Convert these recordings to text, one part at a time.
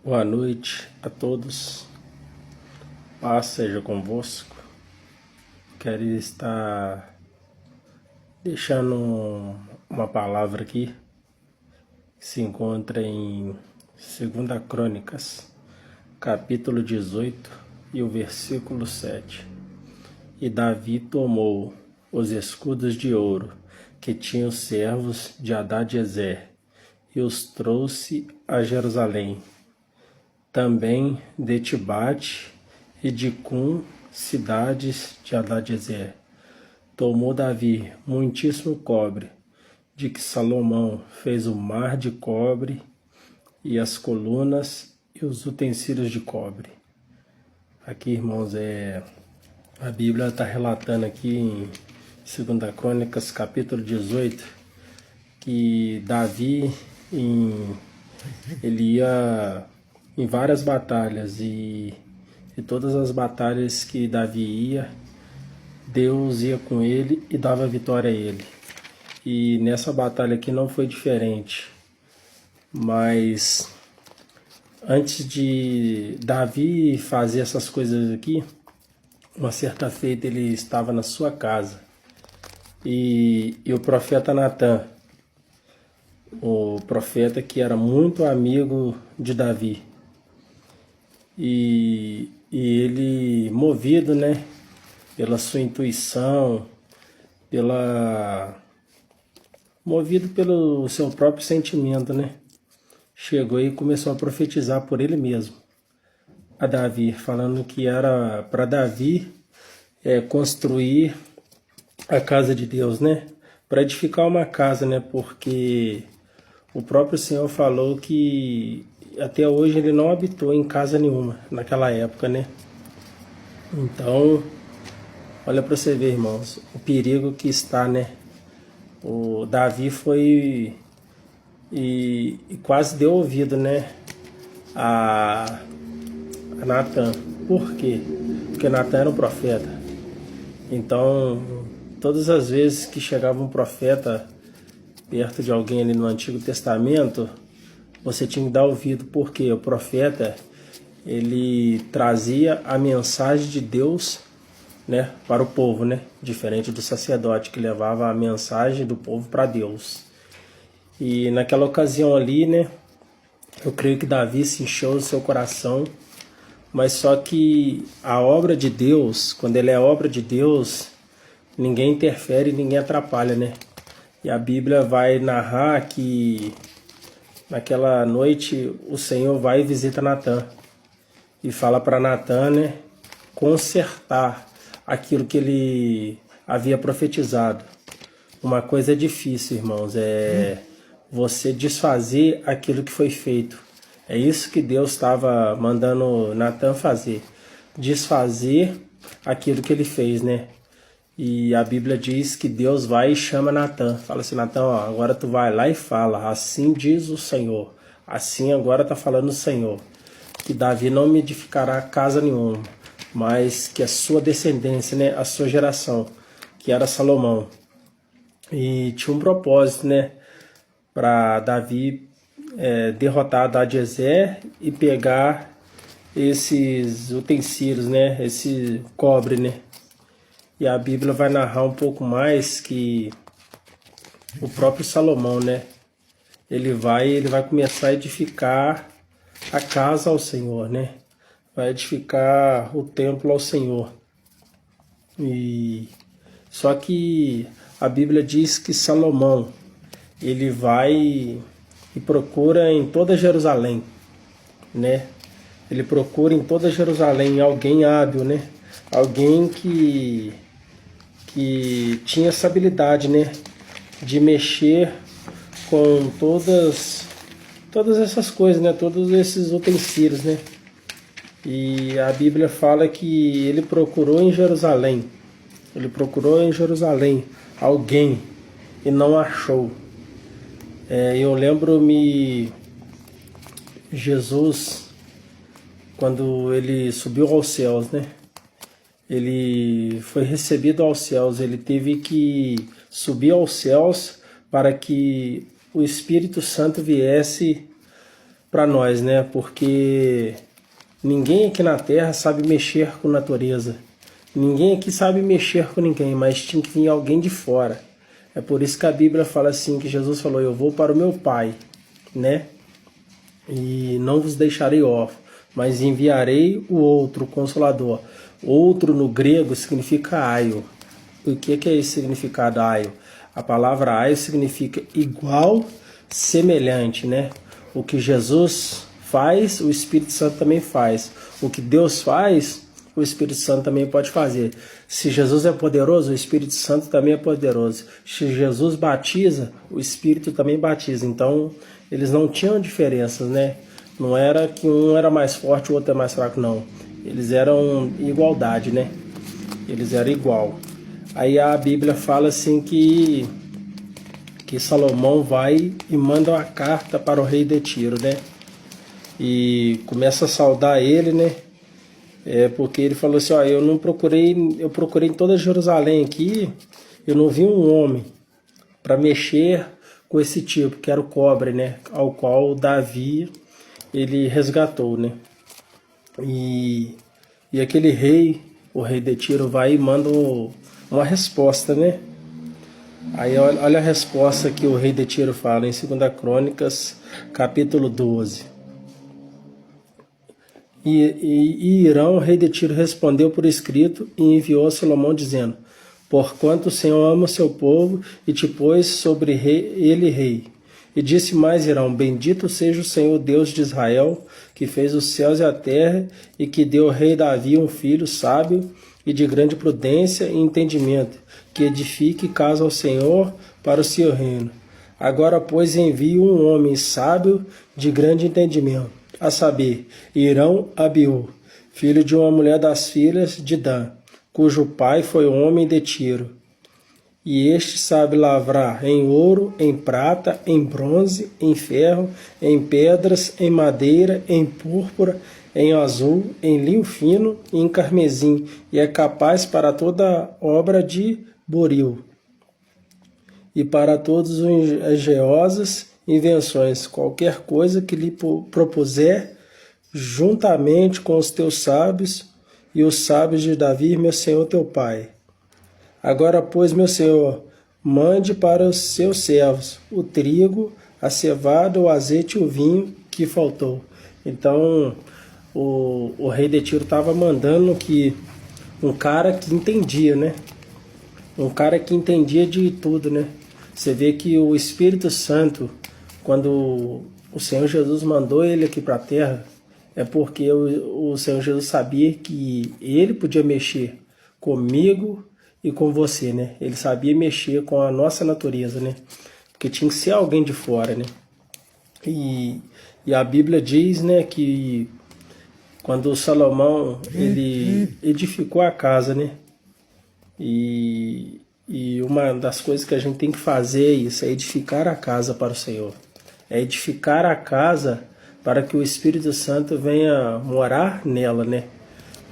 Boa noite a todos, paz seja convosco. Quero estar deixando uma palavra aqui que se encontra em 2 Crônicas, capítulo 18 e o versículo 7. E Davi tomou os escudos de ouro que tinham os servos de Hadadezer e os trouxe a Jerusalém. Também de Tibate e de Cum, cidades de Hadadezer. Tomou Davi muitíssimo cobre, de que Salomão fez o mar de cobre e as colunas e os utensílios de cobre. Aqui, irmãos, a Bíblia está relatando aqui em 2 Crônicas, capítulo 18, que Davi, ele ia em várias batalhas e todas as batalhas que Davi ia, Deus ia com ele e dava vitória a ele. E nessa batalha aqui não foi diferente. Mas antes de Davi fazer essas coisas aqui, uma certa feita ele estava na sua casa e o profeta Natan, o profeta que era muito amigo de Davi, e ele, movido, né, pela sua intuição, movido pelo seu próprio sentimento, né, chegou e começou a profetizar por ele mesmo a Davi, falando que era para Davi construir a casa de Deus, né, para edificar uma casa, né, porque o próprio Senhor falou que até hoje ele não habitou em casa nenhuma naquela época, né? Então, olha para você ver, irmãos, o perigo que está, né? O Davi foi e quase deu ouvido, né? A Natan. Por quê? Porque Natan era um profeta. Então, todas as vezes que chegava um profeta perto de alguém ali no Antigo Testamento, você tinha que dar ouvido, porque o profeta, ele trazia a mensagem de Deus, né, para o povo, né, diferente do sacerdote que levava a mensagem do povo para Deus. E naquela ocasião ali, né, eu creio que Davi se encheu do seu coração, mas só que a obra de Deus, quando ele é obra de Deus, ninguém interfere, ninguém atrapalha, né? E a Bíblia vai narrar que naquela noite o Senhor vai e visita Natan e fala para Natan, né, consertar aquilo que ele havia profetizado. Uma coisa difícil, irmãos, é você desfazer aquilo que foi feito. É isso que Deus estava mandando Natan fazer, desfazer aquilo que ele fez, né? E a Bíblia diz que Deus vai e chama Natan. Fala assim, Natan, ó, agora tu vai lá e fala, assim diz o Senhor. Assim agora está falando o Senhor, que Davi não me edificará casa nenhuma, mas que a sua descendência, né, a sua geração, que era Salomão. E tinha um propósito, né, para Davi derrotar Hadadezer e pegar esses utensílios, né, esse cobre, né. E a Bíblia vai narrar um pouco mais que o próprio Salomão, né, ele vai começar a edificar a casa ao Senhor, né? Vai edificar o templo ao Senhor. E só que a Bíblia diz que Salomão, ele vai e procura em toda Jerusalém, né? Ele procura em toda Jerusalém alguém hábil, né? Alguém que tinha essa habilidade, né, de mexer com todas essas coisas, né, todos esses utensílios, né. E a Bíblia fala que ele procurou em Jerusalém. Ele procurou em Jerusalém alguém e não achou. Eu lembro-me Jesus, quando ele subiu aos céus, né? Ele foi recebido aos céus, ele teve que subir aos céus para que o Espírito Santo viesse para nós, né? Porque ninguém aqui na Terra sabe mexer com natureza. Ninguém aqui sabe mexer com ninguém, mas tinha que vir alguém de fora. É por isso que a Bíblia fala assim, que Jesus falou, eu vou para o meu Pai, né? E não vos deixarei órfãos, mas enviarei o outro, o Consolador. Outro no grego significa aio. O que é esse significado aio? A palavra aio significa igual, semelhante, né? O que Jesus faz, o Espírito Santo também faz. O que Deus faz, o Espírito Santo também pode fazer. Se Jesus é poderoso, o Espírito Santo também é poderoso. Se Jesus batiza, o Espírito também batiza. Então, eles não tinham diferenças, né? Não era que um era mais forte, o outro é mais fraco, não. Eles eram igualdade, né? Eles eram igual. Aí a Bíblia fala assim que Salomão vai e manda uma carta para o rei de Tiro, né? E começa a saudar ele, né? Porque ele falou assim, ó, eu procurei em toda Jerusalém aqui, eu não vi um homem para mexer com esse tipo, que era o cobre, né? Ao qual Davi, ele resgatou, né? E aquele rei, o rei de Tiro, vai e manda uma resposta, né? Aí olha a resposta que o rei de Tiro fala em 2 Crônicas, capítulo 12. E Irão, rei de Tiro, respondeu por escrito e enviou a Salomão, dizendo, porquanto o Senhor ama o seu povo e te pôs sobre ele rei. E disse mais Irão, bendito seja o Senhor Deus de Israel, que fez os céus e a terra, e que deu ao rei Davi um filho sábio e de grande prudência e entendimento, que edifique casa ao Senhor para o seu reino. Agora, pois, envio um homem sábio de grande entendimento, a saber, Irão Abiú, filho de uma mulher das filhas de Dan, cujo pai foi homem de Tiro. E este sabe lavrar em ouro, em prata, em bronze, em ferro, em pedras, em madeira, em púrpura, em azul, em linho fino e em carmesim, e é capaz para toda obra de boril e para todas as engenhosas invenções, qualquer coisa que lhe propuser, juntamente com os teus sábios e os sábios de Davi, meu senhor teu pai. Agora, pois, meu senhor, mande para os seus servos o trigo, a cevada, o azeite e o vinho que faltou. Então, o rei de Tiro estava mandando que um cara que entendia, né? Um cara que entendia de tudo, né? Você vê que o Espírito Santo, quando o Senhor Jesus mandou ele aqui para a terra, é porque o Senhor Jesus sabia que ele podia mexer comigo e com você, né? Ele sabia mexer com a nossa natureza, né? Porque tinha que ser alguém de fora, né? E a Bíblia diz, né, que quando Salomão, ele edificou a casa, né? E uma das coisas que a gente tem que fazer é isso, é edificar a casa para o Senhor. É edificar a casa para que o Espírito Santo venha morar nela, né?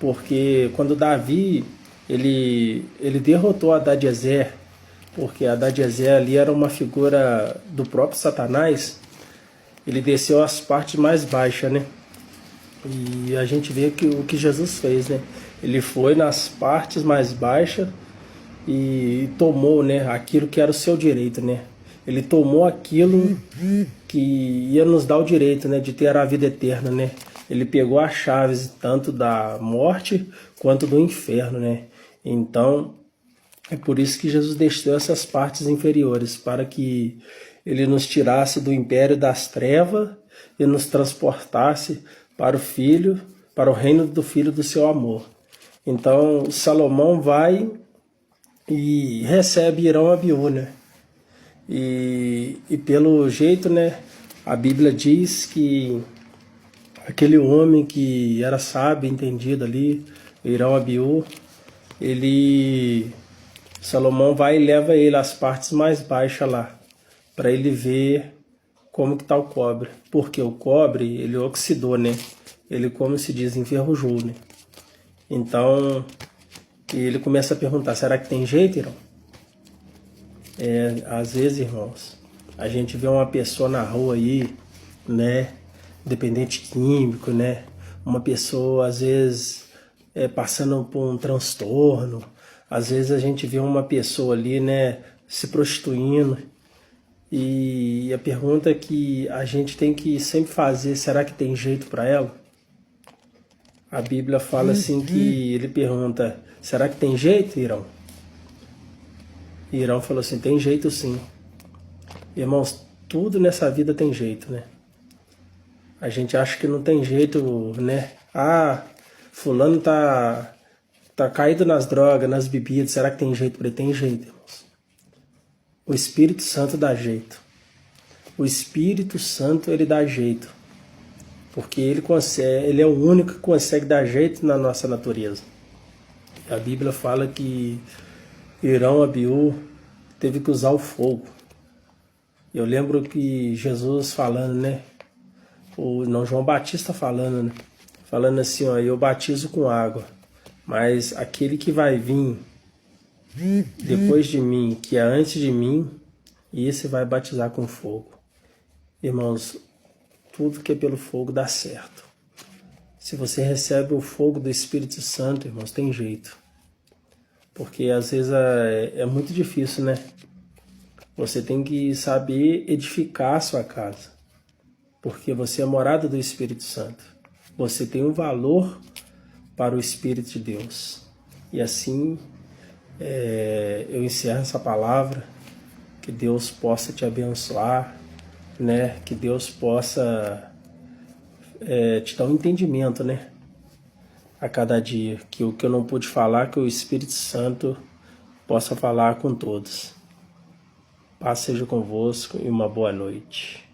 Porque quando Davi, ele derrotou Hadadezer, porque Hadadezer ali era uma figura do próprio Satanás, ele desceu às partes mais baixas, né? E a gente vê que o que Jesus fez, né? Ele foi nas partes mais baixas e tomou, né, aquilo que era o seu direito, né? Ele tomou aquilo que ia nos dar o direito, né, de ter a vida eterna, né? Ele pegou as chaves tanto da morte quanto do inferno, né? Então, é por isso que Jesus desceu essas partes inferiores, para que ele nos tirasse do império das trevas e nos transportasse para o Filho, para o reino do Filho do seu amor. Então, Salomão vai e recebe Irão Abiú, né? E pelo jeito, né, a Bíblia diz que aquele homem que era sábio, entendido ali, Irão Abiú, Salomão vai e leva ele às partes mais baixas lá, para ele ver como que tá o cobre. Porque o cobre, ele oxidou, né? Ele, como se diz, enferrujou, né? Então, ele começa a perguntar, será que tem jeito, Irão? Às vezes, irmãos, a gente vê uma pessoa na rua aí, né? dependente químico, né? Uma pessoa, às vezes, passando por um transtorno. Às vezes a gente vê uma pessoa ali, né, se prostituindo. E a pergunta que a gente tem que sempre fazer, será que tem jeito para ela? A Bíblia fala assim que ele pergunta, será que tem jeito, Irão? E Irão falou assim, tem jeito sim. Irmãos, tudo nessa vida tem jeito, né? A gente acha que não tem jeito, né? Ah, fulano tá caído nas drogas, nas bebidas, será que tem jeito para ele? Tem jeito, irmãos. O Espírito Santo dá jeito. O Espírito Santo, ele dá jeito. Porque ele consegue, ele é o único que consegue dar jeito na nossa natureza. A Bíblia fala que Irão Abiú teve que usar o fogo. Eu lembro que Jesus falando, né? João Batista falando, né? Falando assim, ó, eu batizo com água, mas aquele que vai vir depois de mim, que é antes de mim, esse vai batizar com fogo. Irmãos, tudo que é pelo fogo dá certo. Se você recebe o fogo do Espírito Santo, irmãos, tem jeito. Porque às vezes é muito difícil, né? Você tem que saber edificar a sua casa. Porque você é morada do Espírito Santo. Você tem um valor para o Espírito de Deus. E assim, eu encerro essa palavra. Que Deus possa te abençoar, né? Que Deus possa te dar um entendimento, né? A cada dia. Que o que eu não pude falar, que o Espírito Santo possa falar com todos. Paz seja convosco e uma boa noite.